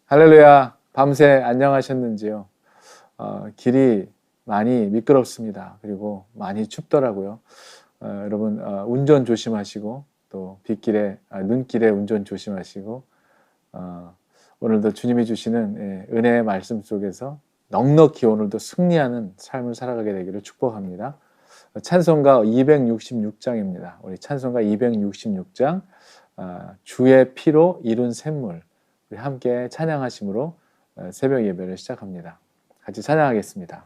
할렐루야, 밤새 안녕하셨는지요? 길이 많이 미끄럽습니다. 그리고 많이 춥더라고요. 여러분, 운전 조심하시고, 또 빗길에, 눈길에 운전 조심하시고, 오늘도 주님이 주시는 은혜의 말씀 속에서 넉넉히 오늘도 승리하는 삶을 살아가게 되기를 축복합니다. 찬송가 266장입니다. 우리 찬송가 266장, 주의 피로 이룬 샘물. 우리 함께 찬양하심으로 새벽 예배를 시작합니다. 같이 찬양하겠습니다.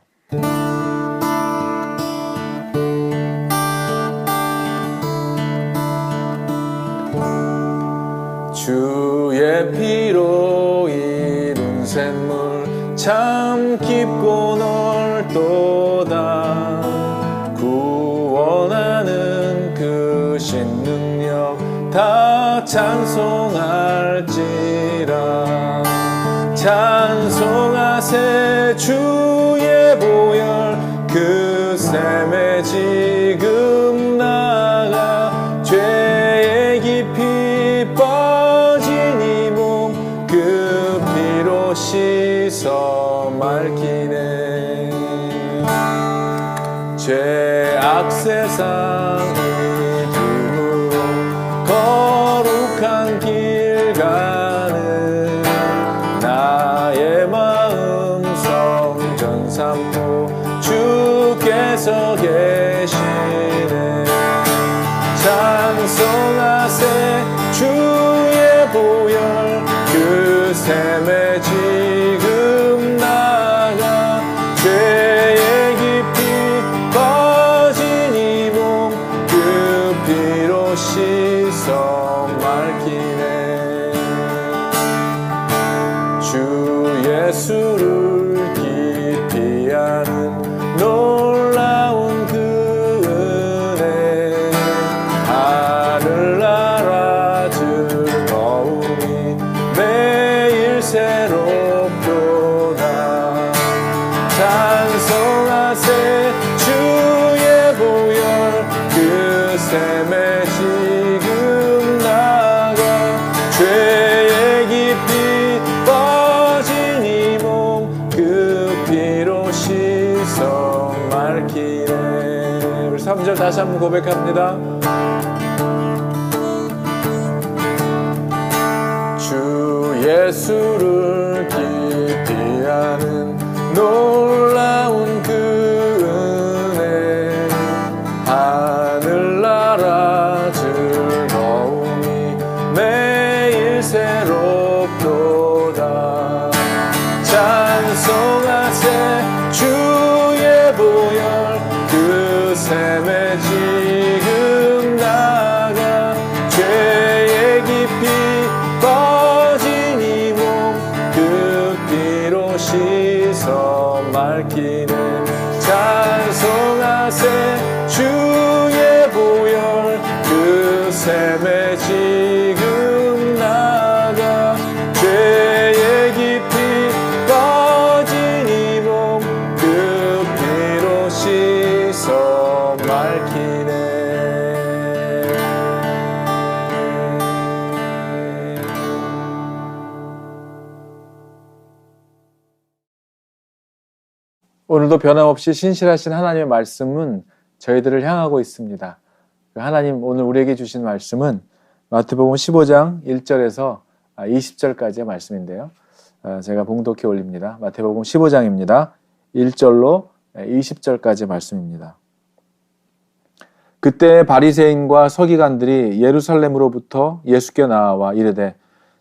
주의 피로 이룬 샘물 참 깊고 넓도다. 구원하는 그 신능력 다 찬송할지라. 찬송하세 주의 보혈 그 샘에 지금 나가. 죄에 깊이 빠진 이 몸 그 피로 씻어 맑히네. 죄악 세상 거룩한 길 가는 나의 마음 성전 삼고 주께서 계시네. 찬송하세 주의 보혈 그 샘에 지금 나가. 죄에 깊이 빠진 이 몸 그 피로 씻어 맑히네. 주 예수를 깊이 아는 놀라운 그 은혜 하늘나라 즐거움이 매일 새롭도다. 찬송하세 주의 보혈 그 샘에 지금 나가. 죄에 깊이 빠진 이 몸 그 피로 씻어 맑히네. 우리 3절 다시 한번 고백합니다. 주 예수를 깊이 아는 놀라운 그 은혜 하늘나라 즐거움이 매일 새롭도다. 찬송하세 주의 보혈 그 샘에 지금 나가. 죄에 깊이 빠진 이 몸 그 피로 씻어 맑히네. 찬송하세 주의 보혈 그 샘에 지금 나가. 죄에 깊이 빠진 이 몸 그 피로 씻어 맑히네. 오늘도 변함없이 신실하신 하나님의 말씀은 저희들을 향하고 있습니다. 하나님 오늘 우리에게 주신 말씀은 마태복음 15장 1절에서 20절까지의 말씀인데요. 제가 봉독해 올립니다. 마태복음 15장입니다. 1절로 20절까지의 말씀입니다. 그때 바리새인과 서기관들이 예루살렘으로부터 예수께 나와 이르되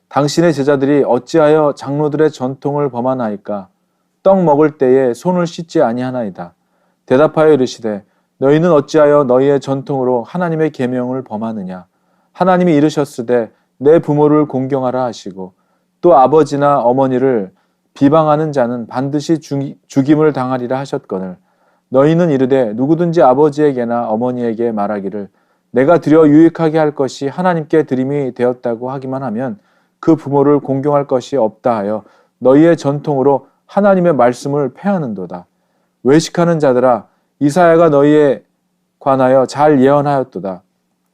당신의 제자들이 어찌하여 장로들의 전통을 범하나이까? 떡 먹을 때에 손을 씻지 아니하나이다. 대답하여 이르시되 너희는 어찌하여 너희의 전통으로 하나님의 계명을 범하느냐? 하나님이 이르셨으되 내 부모를 공경하라 하시고 또 아버지나 어머니를 비방하는 자는 반드시 죽임을 당하리라 하셨거늘 너희는 이르되 누구든지 아버지에게나 어머니에게 말하기를 내가 드려 유익하게 할 것이 하나님께 드림이 되었다고 하기만 하면 그 부모를 공경할 것이 없다 하여 너희의 전통으로 하나님의 말씀을 폐하는도다. 외식하는 자들아 이사야가 너희에 관하여 잘 예언하였도다.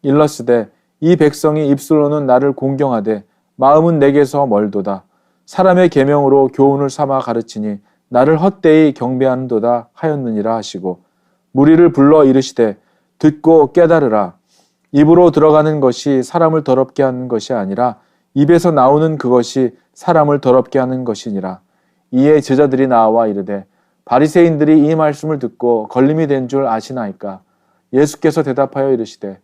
일러스되 이 백성이 입술로는 나를 공경하되 마음은 내게서 멀도다. 사람의 계명으로 교훈을 삼아 가르치니 나를 헛되이 경배하는도다 하였느니라 하시고 무리를 불러 이르시되 듣고 깨달으라. 입으로 들어가는 것이 사람을 더럽게 하는 것이 아니라 입에서 나오는 그것이 사람을 더럽게 하는 것이니라. 이에 제자들이 나와 이르되 바리새인들이 이 말씀을 듣고 걸림이 된 줄 아시나이까? 예수께서 대답하여 이르시되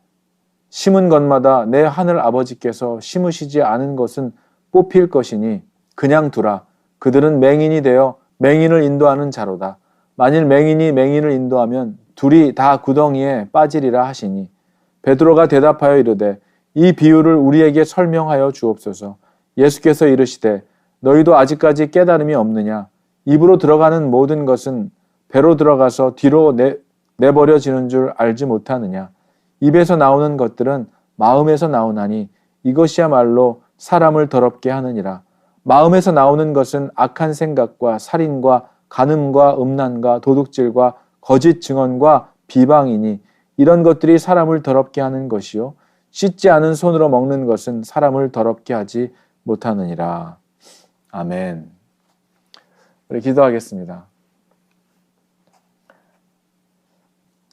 심은 것마다 내 하늘 아버지께서 심으시지 않은 것은 뽑힐 것이니 그냥 두라. 그들은 맹인이 되어 맹인을 인도하는 자로다. 만일 맹인이 맹인을 인도하면 둘이 다 구덩이에 빠지리라 하시니 베드로가 대답하여 이르되 이 비유를 우리에게 설명하여 주옵소서. 예수께서 이르시되 너희도 아직까지 깨달음이 없느냐? 입으로 들어가는 모든 것은 배로 들어가서 뒤로 내버려지는 줄 알지 못하느냐? 입에서 나오는 것들은 마음에서 나오나니 이것이야말로 사람을 더럽게 하느니라. 마음에서 나오는 것은 악한 생각과 살인과 간음과 음란과 도둑질과 거짓 증언과 비방이니 이런 것들이 사람을 더럽게 하는 것이요 씻지 않은 손으로 먹는 것은 사람을 더럽게 하지 못하느니라. 아멘. 우리 기도하겠습니다.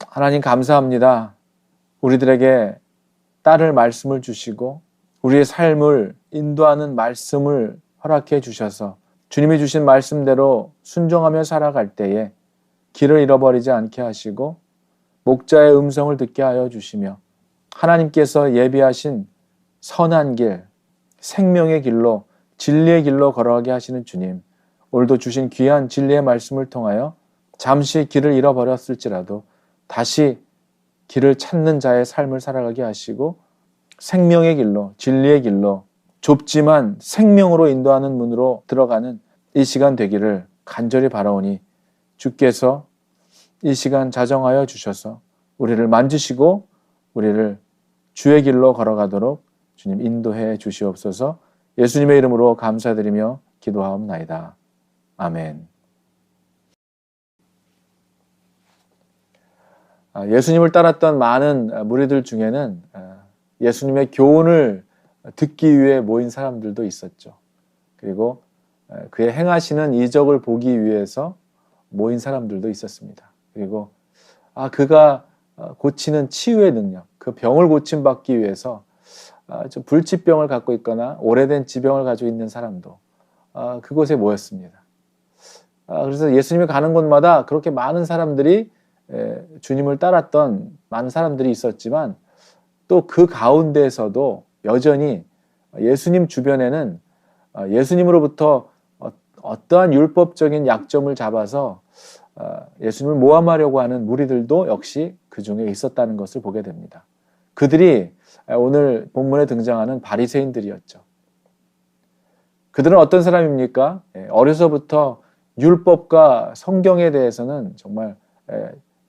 하나님 감사합니다. 우리들에게 따를 말씀을 주시고 우리의 삶을 인도하는 말씀을 허락해 주셔서 주님이 주신 말씀대로 순종하며 살아갈 때에 길을 잃어버리지 않게 하시고 목자의 음성을 듣게 하여 주시며 하나님께서 예비하신 선한 길, 생명의 길로 진리의 길로 걸어가게 하시는 주님, 오늘도 주신 귀한 진리의 말씀을 통하여 잠시 길을 잃어버렸을지라도 다시 길을 찾는 자의 삶을 살아가게 하시고 생명의 길로, 진리의 길로 좁지만 생명으로 인도하는 문으로 들어가는 이 시간 되기를 간절히 바라오니 주께서 이 시간 자정하여 주셔서 우리를 만지시고 우리를 주의 길로 걸어가도록 주님 인도해 주시옵소서. 예수님의 이름으로 감사드리며 기도하옵나이다. 아멘. 예수님을 따랐던 많은 무리들 중에는 예수님의 교훈을 듣기 위해 모인 사람들도 있었죠. 그리고 그의 행하시는 이적을 보기 위해서 모인 사람들도 있었습니다. 그리고 그가 고치는 치유의 능력, 그 병을 고침받기 위해서 좀 불치병을 갖고 있거나 오래된 지병을 가지고 있는 사람도 그곳에 모였습니다. 그래서 예수님이 가는 곳마다 그렇게 많은 사람들이 주님을 따랐던 많은 사람들이 있었지만 또 그 가운데에서도 여전히 예수님 주변에는 예수님으로부터 어떠한 율법적인 약점을 잡아서 예수님을 모함하려고 하는 무리들도 역시 그 중에 있었다는 것을 보게 됩니다. 그들이 오늘 본문에 등장하는 바리새인들이었죠. 그들은 어떤 사람입니까? 어려서부터 율법과 성경에 대해서는 정말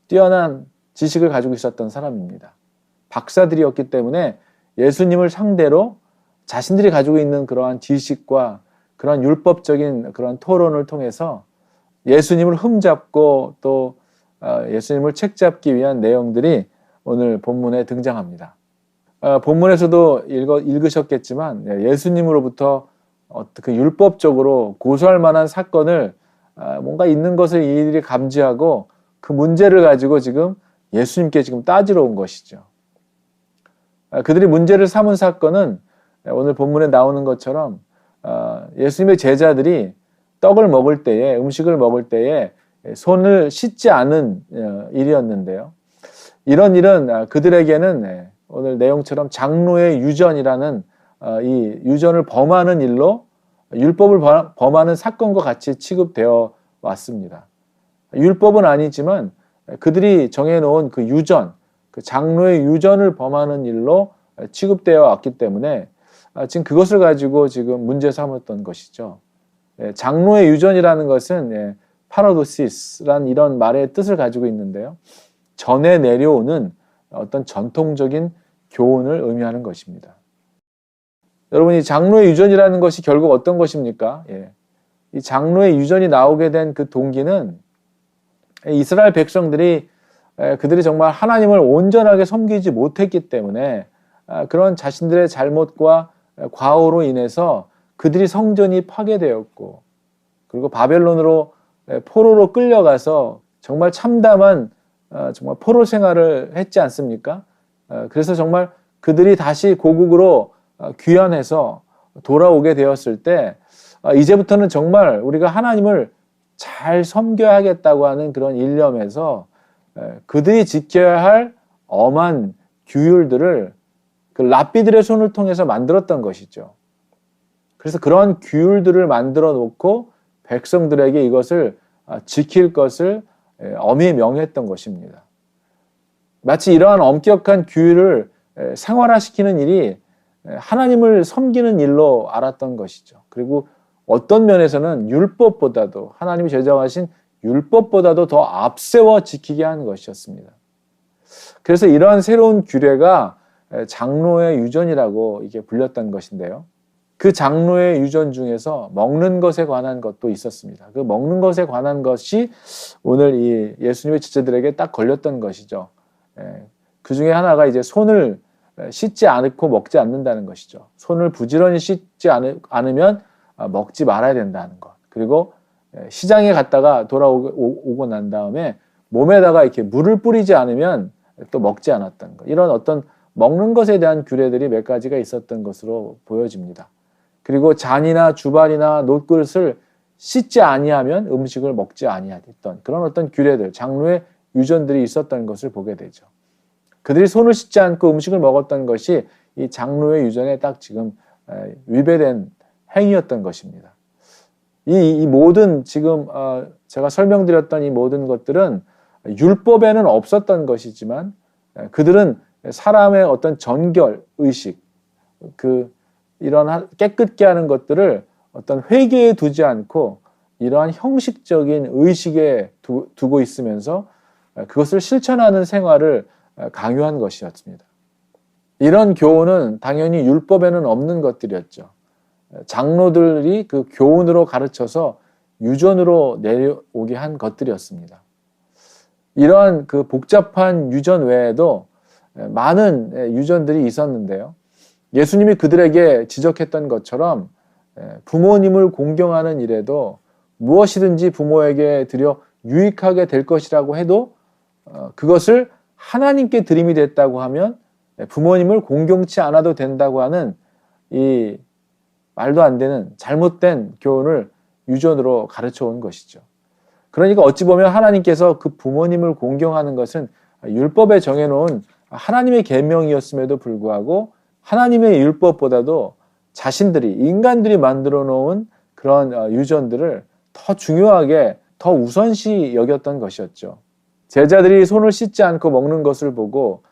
뛰어난 지식을 가지고 있었던 사람입니다. 박사들이었기 때문에 예수님을 상대로 자신들이 가지고 있는 그러한 지식과 그러한 율법적인 그런 토론을 통해서 예수님을 흠잡고 또 예수님을 책잡기 위한 내용들이 오늘 본문에 등장합니다. 본문에서도 읽으셨겠지만 예수님으로부터 그 율법적으로 고소할 만한 사건을 뭔가 있는 것을 이들이 감지하고 그 문제를 가지고 지금 예수님께 지금 따지러 온 것이죠. 그들이 문제를 삼은 사건은 오늘 본문에 나오는 것처럼 예수님의 제자들이 떡을 먹을 때에 음식을 먹을 때에 손을 씻지 않은 일이었는데요. 이런 일은 그들에게는 오늘 내용처럼 장로의 유전이라는 이 유전을 범하는 일로 율법을 범하는 사건과 같이 취급되어 왔습니다. 율법은 아니지만 그들이 정해놓은 그 유전, 그 장로의 유전을 범하는 일로 취급되어 왔기 때문에 지금 그것을 가지고 지금 문제 삼았던 것이죠. 장로의 유전이라는 것은 파라도시스라는 이런 말의 뜻을 가지고 있는데요. 전해 내려오는 어떤 전통적인 교훈을 의미하는 것입니다. 여러분, 이 장로의 유전이라는 것이 결국 어떤 것입니까? 이 장로의 유전이 나오게 된 그 동기는 이스라엘 백성들이 그들이 정말 하나님을 온전하게 섬기지 못했기 때문에 그런 자신들의 잘못과 과오로 인해서 그들이 성전이 파괴되었고 그리고 바벨론으로 포로로 끌려가서 정말 참담한 정말 포로 생활을 했지 않습니까? 그래서 정말 그들이 다시 고국으로 귀환해서 돌아오게 되었을 때 이제부터는 정말 우리가 하나님을 잘 섬겨야겠다고 하는 그런 일념에서 그들이 지켜야 할 엄한 규율들을 그 랍비들의 손을 통해서 만들었던 것이죠. 그래서 그런 규율들을 만들어 놓고 백성들에게 이것을 지킬 것을 엄히 명했던 것입니다. 마치 이러한 엄격한 규율을 생활화시키는 일이 하나님을 섬기는 일로 알았던 것이죠. 그리고 어떤 면에서는 율법보다도 하나님이 제정하신 율법보다도 더 앞세워 지키게 한 것이었습니다. 그래서 이러한 새로운 규례가 장로의 유전이라고 이게 불렸던 것인데요. 그 장로의 유전 중에서 먹는 것에 관한 것도 있었습니다. 그 먹는 것에 관한 것이 오늘 이 예수님의 제자들에게 딱 걸렸던 것이죠. 그 중에 하나가 이제 손을 씻지 않고 먹지 않는다는 것이죠. 손을 부지런히 씻지 않으면 먹지 말아야 된다는 것. 그리고 시장에 갔다가 돌아오고 난 다음에 몸에다가 이렇게 물을 뿌리지 않으면 또 먹지 않았던 것. 이런 어떤 먹는 것에 대한 규례들이 몇 가지가 있었던 것으로 보여집니다. 그리고 잔이나 주발이나 놋그릇을 씻지 아니하면 음식을 먹지 아니하던 그런 어떤 규례들, 장로의 유전들이 있었던 것을 보게 되죠. 그들이 손을 씻지 않고 음식을 먹었던 것이 이 장로의 유전에 딱 지금 위배된 행위였던 것입니다. 이 모든 지금 제가 설명드렸던 이 모든 것들은 율법에는 없었던 것이지만 그들은 사람의 어떤 전결 의식, 이런 깨끗게 하는 것들을 어떤 회개에 두지 않고 이러한 형식적인 의식에 두고 있으면서 그것을 실천하는 생활을 강요한 것이었습니다. 이런 교훈은 당연히 율법에는 없는 것들이었죠. 장로들이 그 교훈으로 가르쳐서 유전으로 내려오게 한 것들이었습니다. 이러한 그 복잡한 유전 외에도 많은 유전들이 있었는데요. 예수님이 그들에게 지적했던 것처럼 부모님을 공경하는 일에도 무엇이든지 부모에게 드려 유익하게 될 것이라고 해도 그것을 하나님께 드림이 됐다고 하면 부모님을 공경치 않아도 된다고 하는 이 말도 안 되는 잘못된 교훈을 유전으로 가르쳐 온 것이죠. 그러니까 어찌 보면 하나님께서 그 부모님을 공경하는 것은 율법에 정해놓은 하나님의 계명이었음에도 불구하고 하나님의 율법보다도 자신들이 인간들이 만들어 놓은 그런 유전들을 더 중요하게 더 우선시 여겼던 것이었죠. 제자들이 손을 씻지 않고 먹는 것을 보고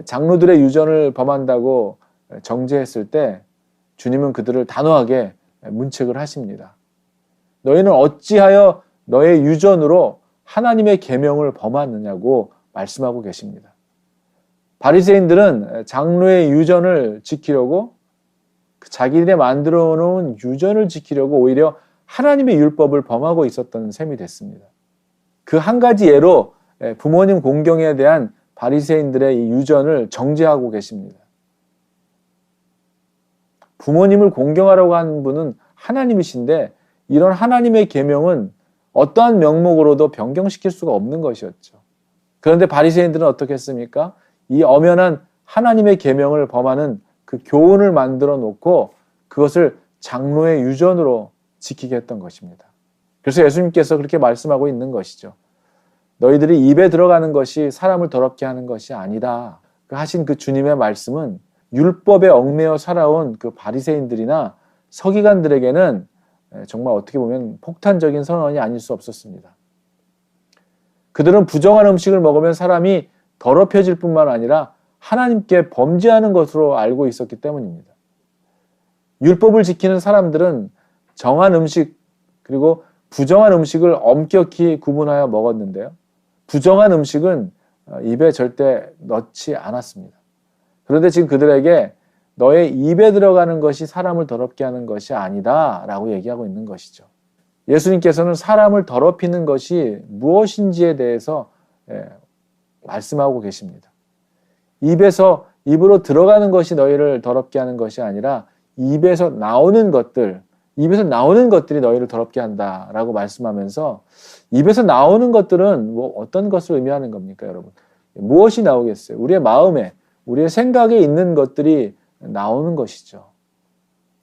장로들의 유전을 범한다고 정죄했을 때 주님은 그들을 단호하게 문책을 하십니다. 너희는 어찌하여 너의 유전으로 하나님의 계명을 범하느냐고 말씀하고 계십니다. 바리새인들은 장로의 유전을 지키려고 자기들이 만들어 놓은 유전을 지키려고 오히려 하나님의 율법을 범하고 있었던 셈이 됐습니다. 그 한 가지 예로 부모님 공경에 대한 바리새인들의 이 유전을 정죄하고 계십니다. 부모님을 공경하라고 하는 분은 하나님이신데 이런 하나님의 계명은 어떠한 명목으로도 변경시킬 수가 없는 것이었죠. 그런데 바리새인들은 어떻게 했습니까? 이 엄연한 하나님의 계명을 범하는 그 교훈을 만들어 놓고 그것을 장로의 유전으로 지키게 했던 것입니다. 그래서 예수님께서 그렇게 말씀하고 있는 것이죠. 너희들이 입에 들어가는 것이 사람을 더럽게 하는 것이 아니다. 하신 그 주님의 말씀은 율법에 얽매여 살아온 그 바리새인들이나 서기관들에게는 정말 어떻게 보면 폭탄적인 선언이 아닐 수 없었습니다. 그들은 부정한 음식을 먹으면 사람이 더럽혀질 뿐만 아니라 하나님께 범죄하는 것으로 알고 있었기 때문입니다. 율법을 지키는 사람들은 정한 음식 그리고 부정한 음식을 엄격히 구분하여 먹었는데요. 부정한 음식은 입에 절대 넣지 않았습니다. 그런데 지금 그들에게 너의 입에 들어가는 것이 사람을 더럽게 하는 것이 아니다 라고 얘기하고 있는 것이죠. 예수님께서는 사람을 더럽히는 것이 무엇인지에 대해서 말씀하고 계십니다. 입으로 들어가는 것이 너희를 더럽게 하는 것이 아니라 입에서 나오는 것들, 입에서 나오는 것들이 너희를 더럽게 한다라고 말씀하면서 입에서 나오는 것들은 뭐 어떤 것을 의미하는 겁니까, 여러분? 무엇이 나오겠어요? 우리의 마음에, 우리의 생각에 있는 것들이 나오는 것이죠.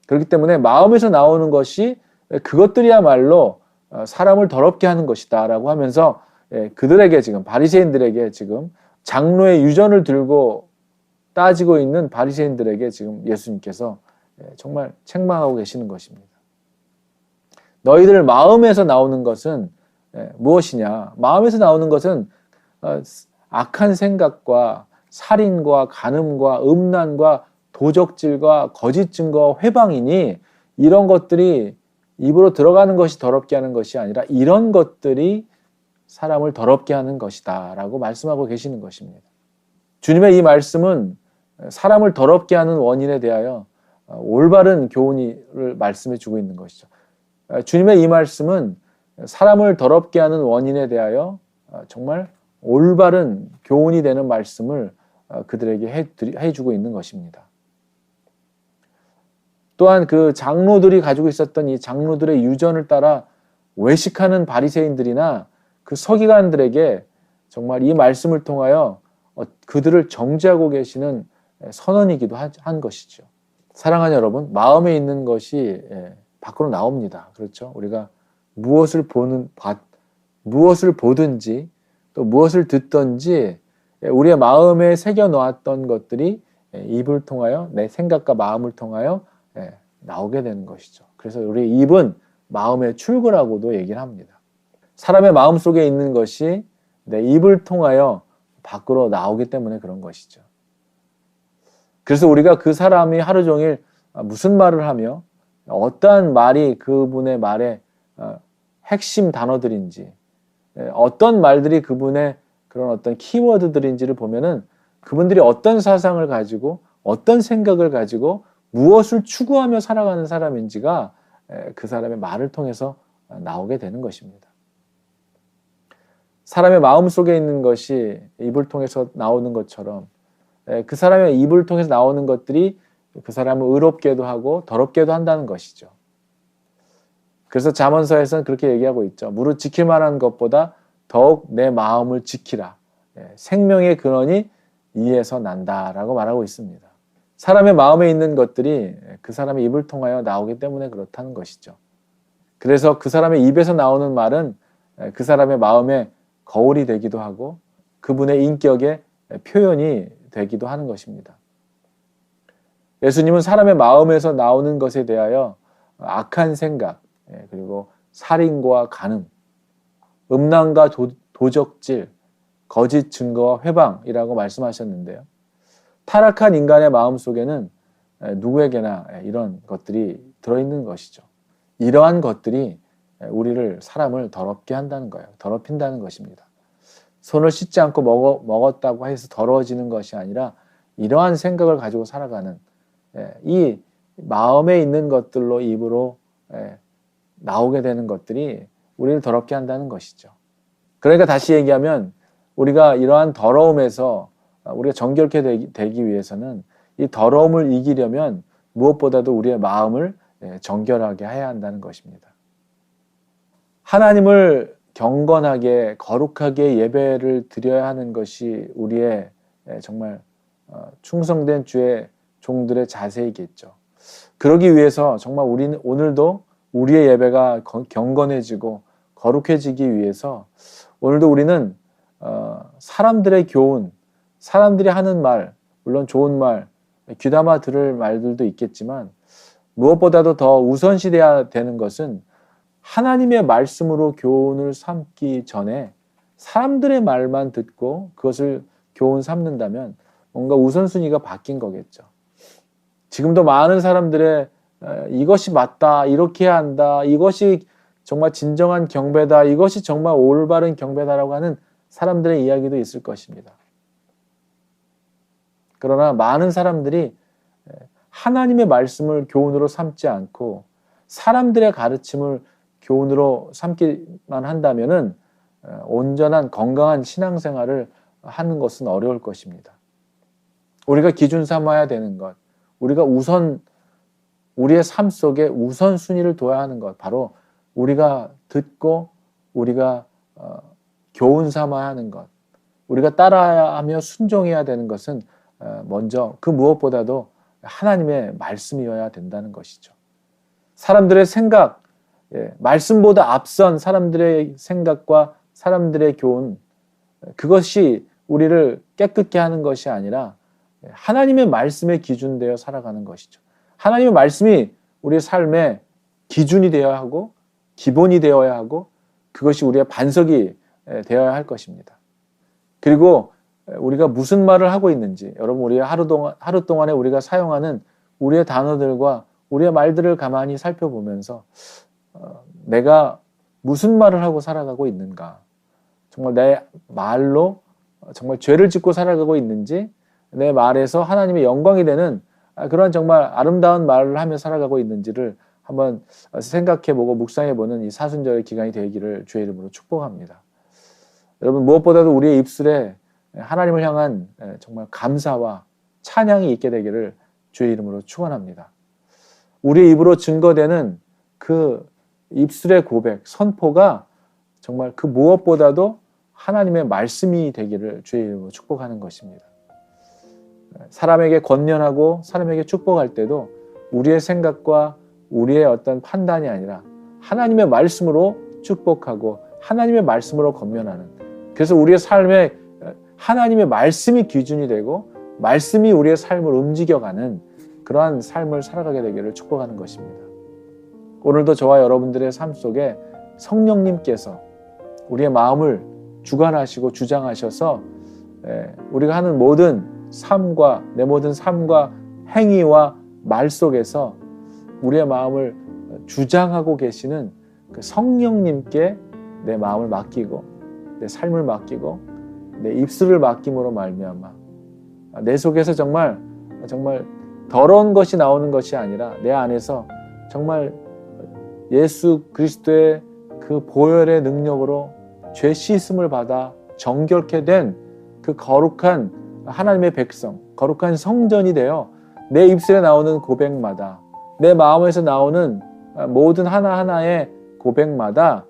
그렇기 때문에 마음에서 나오는 것이 그것들이야말로 사람을 더럽게 하는 것이다라고 하면서 그들에게 지금 바리새인들에게 지금 장로의 유전을 들고 따지고 있는 바리새인들에게 지금 예수님께서 정말 책망하고 계시는 것입니다. 너희들 마음에서 나오는 것은 무엇이냐? 마음에서 나오는 것은 악한 생각과 살인과 간음과 음란과 도적질과 거짓 증거와 회방이니 이런 것들이 입으로 들어가는 것이 더럽게 하는 것이 아니라 이런 것들이 사람을 더럽게 하는 것이다 라고 말씀하고 계시는 것입니다. 주님의 이 말씀은 사람을 더럽게 하는 원인에 대하여 올바른 교훈을 말씀해 주고 있는 것이죠. 주님의 이 말씀은 사람을 더럽게 하는 원인에 대하여 정말 올바른 교훈이 되는 말씀을 그들에게 해주고 있는 것입니다. 또한 그 장로들이 가지고 있었던 이 장로들의 유전을 따라 외식하는 바리새인들이나 그 서기관들에게 정말 이 말씀을 통하여 그들을 정죄하고 계시는 선언이기도 한 것이죠. 사랑하는 여러분, 마음에 있는 것이 밖으로 나옵니다. 그렇죠? 우리가 무엇을 보든지 또 무엇을 듣든지 우리의 마음에 새겨 놓았던 것들이 입을 통하여 내 생각과 마음을 통하여 나오게 되는 것이죠. 그래서 우리 입은 마음의 출구라고도 얘기를 합니다. 사람의 마음 속에 있는 것이 내 입을 통하여 밖으로 나오기 때문에 그런 것이죠. 그래서 우리가 그 사람이 하루 종일 무슨 말을 하며 어떠한 말이 그분의 말의 핵심 단어들인지 어떤 말들이 그분의 그런 어떤 키워드들인지를 보면은 그분들이 어떤 사상을 가지고 어떤 생각을 가지고 무엇을 추구하며 살아가는 사람인지가 그 사람의 말을 통해서 나오게 되는 것입니다. 사람의 마음 속에 있는 것이 입을 통해서 나오는 것처럼 그 사람의 입을 통해서 나오는 것들이 그 사람을 의롭게도 하고 더럽게도 한다는 것이죠. 그래서 잠언서에서는 그렇게 얘기하고 있죠. 무릇 지킬 만한 것보다 더욱 내 마음을 지키라. 생명의 근원이 이에서 난다라고 말하고 있습니다. 사람의 마음에 있는 것들이 그 사람의 입을 통하여 나오기 때문에 그렇다는 것이죠. 그래서 그 사람의 입에서 나오는 말은 그 사람의 마음에 거울이 되기도 하고 그분의 인격의 표현이 되기도 하는 것입니다. 예수님은 사람의 마음에서 나오는 것에 대하여 악한 생각, 그리고 살인과 간음, 음란과 도적질, 거짓 증거와 회방이라고 말씀하셨는데요. 타락한 인간의 마음 속에는 누구에게나 이런 것들이 들어있는 것이죠. 이러한 것들이 우리를 사람을 더럽게 한다는 거예요. 더럽힌다는 것입니다. 손을 씻지 않고 먹었다고 해서 더러워지는 것이 아니라 이러한 생각을 가지고 살아가는 이 마음에 있는 것들로 입으로 나오게 되는 것들이 우리를 더럽게 한다는 것이죠. 그러니까 다시 얘기하면 우리가 이러한 더러움에서 우리가 정결케 되기 위해서는 이 더러움을 이기려면 무엇보다도 우리의 마음을 정결하게 해야 한다는 것입니다. 하나님을 경건하게 거룩하게 예배를 드려야 하는 것이 우리의 정말 충성된 주의 종들의 자세이겠죠. 그러기 위해서 정말 우리는 오늘도 우리의 예배가 경건해지고 거룩해지기 위해서 오늘도 우리는 사람들의 교훈, 사람들이 하는 말, 물론 좋은 말, 귀담아 들을 말들도 있겠지만 무엇보다도 더 우선시돼야 되는 것은 하나님의 말씀으로 교훈을 삼기 전에 사람들의 말만 듣고 그것을 교훈 삼는다면 뭔가 우선순위가 바뀐 거겠죠. 지금도 많은 사람들의 이것이 맞다, 이렇게 해야 한다, 이것이 정말 진정한 경배다, 이것이 정말 올바른 경배다라고 하는 사람들의 이야기도 있을 것입니다. 그러나 많은 사람들이 하나님의 말씀을 교훈으로 삼지 않고 사람들의 가르침을 교훈으로 삼기만 한다면은 온전한 건강한 신앙생활을 하는 것은 어려울 것입니다. 우리가 기준 삼아야 되는 것, 우리가 우선 우리의 삶 속에 우선순위를 둬야 하는 것, 바로 우리가 듣고 우리가 교훈 삼아야 하는 것, 우리가 따라야 하며 순종해야 되는 것은 먼저 그 무엇보다도 하나님의 말씀이어야 된다는 것이죠. 사람들의 생각, 말씀보다 앞선 사람들의 생각과 사람들의 교훈, 그것이 우리를 깨끗게 하는 것이 아니라 하나님의 말씀에 기준되어 살아가는 것이죠. 하나님의 말씀이 우리의 삶의 기준이 되어야 하고 기본이 되어야 하고 그것이 우리의 반석이 되어야 할 것입니다. 그리고 우리가 무슨 말을 하고 있는지, 여러분 우리의 하루 동안에 우리가 사용하는 우리의 단어들과 우리의 말들을 가만히 살펴보면서 내가 무슨 말을 하고 살아가고 있는가, 정말 내 말로 정말 죄를 짓고 살아가고 있는지, 내 말에서 하나님의 영광이 되는 그런 정말 아름다운 말을 하며 살아가고 있는지를 한번 생각해보고 묵상해보는 이 사순절의 기간이 되기를 주의 이름으로 축복합니다. 여러분 무엇보다도 우리의 입술에 하나님을 향한 정말 감사와 찬양이 있게 되기를 주의 이름으로 축원합니다. 우리의 입으로 증거되는 그 입술의 고백, 선포가 정말 그 무엇보다도 하나님의 말씀이 되기를 주의 이름으로 축복하는 것입니다. 사람에게 권면하고 사람에게 축복할 때도 우리의 생각과 우리의 어떤 판단이 아니라 하나님의 말씀으로 축복하고 하나님의 말씀으로 권면하는, 그래서 우리의 삶에 하나님의 말씀이 기준이 되고 말씀이 우리의 삶을 움직여가는 그러한 삶을 살아가게 되기를 축복하는 것입니다. 오늘도 저와 여러분들의 삶 속에 성령님께서 우리의 마음을 주관하시고 주장하셔서 우리가 하는 모든 삶과 내 모든 삶과 행위와 말 속에서 우리의 마음을 주장하고 계시는 그 성령님께 내 마음을 맡기고 내 삶을 맡기고 내 입술을 맡김으로 말미암아 내 속에서 정말 더러운 것이 나오는 것이 아니라 내 안에서 정말 예수 그리스도의 그 보혈의 능력으로 죄 씻음을 받아 정결케 된 그 거룩한 하나님의 백성, 거룩한 성전이 되어 내 입술에 나오는 고백마다, 내 마음에서 나오는 모든 하나하나의 고백마다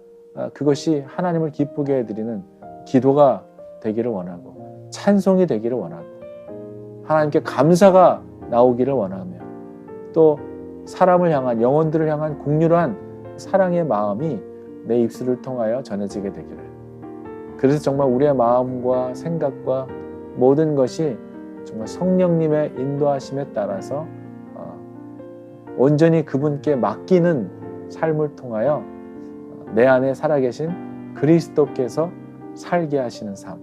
그것이 하나님을 기쁘게 해드리는 기도가 되기를 원하고 찬송이 되기를 원하고 하나님께 감사가 나오기를 원하며 또 사람을 향한, 영혼들을 향한 긍휼한 사랑의 마음이 내 입술을 통하여 전해지게 되기를. 그래서 정말 우리의 마음과 생각과 모든 것이 정말 성령님의 인도하심에 따라서 온전히 그분께 맡기는 삶을 통하여 내 안에 살아계신 그리스도께서 살게 하시는 삶.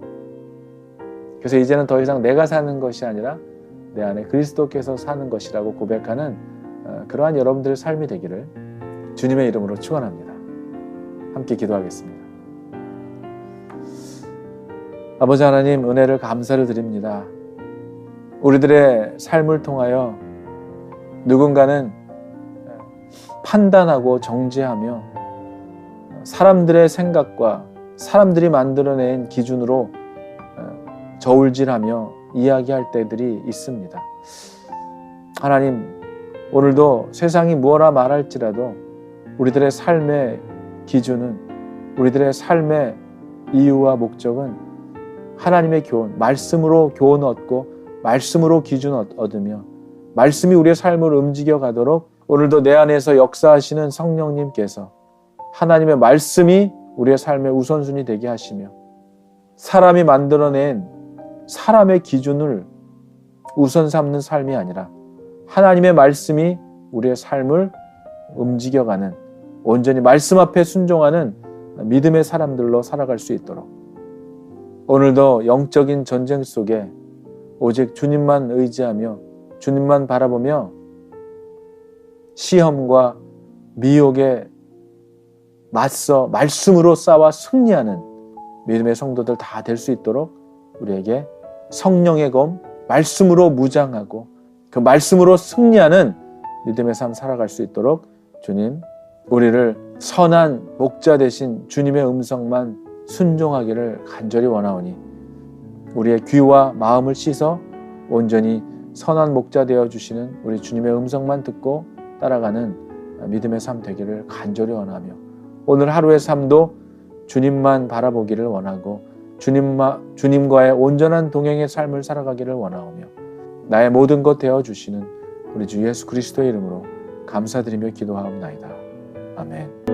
그래서 이제는 더 이상 내가 사는 것이 아니라 내 안에 그리스도께서 사는 것이라고 고백하는 그러한 여러분들의 삶이 되기를 주님의 이름으로 축원합니다. 함께 기도하겠습니다. 아버지 하나님, 은혜를 감사를 드립니다. 우리들의 삶을 통하여 누군가는 판단하고 정죄하며 사람들의 생각과 사람들이 만들어낸 기준으로 저울질하며 이야기할 때들이 있습니다. 하나님, 오늘도 세상이 무엇라 말할지라도 우리들의 삶의 기준은, 우리들의 삶의 이유와 목적은 하나님의 교훈, 말씀으로 교훈 얻고 말씀으로 기준 얻으며 말씀이 우리의 삶을 움직여 가도록 오늘도 내 안에서 역사하시는 성령님께서 하나님의 말씀이 우리의 삶의 우선순위 되게 하시며 사람이 만들어낸 사람의 기준을 우선 삼는 삶이 아니라 하나님의 말씀이 우리의 삶을 움직여가는, 온전히 말씀 앞에 순종하는 믿음의 사람들로 살아갈 수 있도록 오늘도 영적인 전쟁 속에 오직 주님만 의지하며 주님만 바라보며 시험과 미혹에 맞서 말씀으로 싸워 승리하는 믿음의 성도들 다 될 수 있도록 우리에게 성령의 검, 말씀으로 무장하고 그 말씀으로 승리하는 믿음의 삶 살아갈 수 있도록 주님, 우리를 선한 목자 되신 주님의 음성만 순종하기를 간절히 원하오니 우리의 귀와 마음을 씻어 온전히 선한 목자 되어 주시는 우리 주님의 음성만 듣고 따라가는 믿음의 삶 되기를 간절히 원하며 오늘 하루의 삶도 주님만 바라보기를 원하고 주님과의 온전한 동행의 삶을 살아가기를 원하오며 나의 모든 것 되어주시는 우리 주 예수 그리스도의 이름으로 감사드리며 기도하옵나이다. 아멘.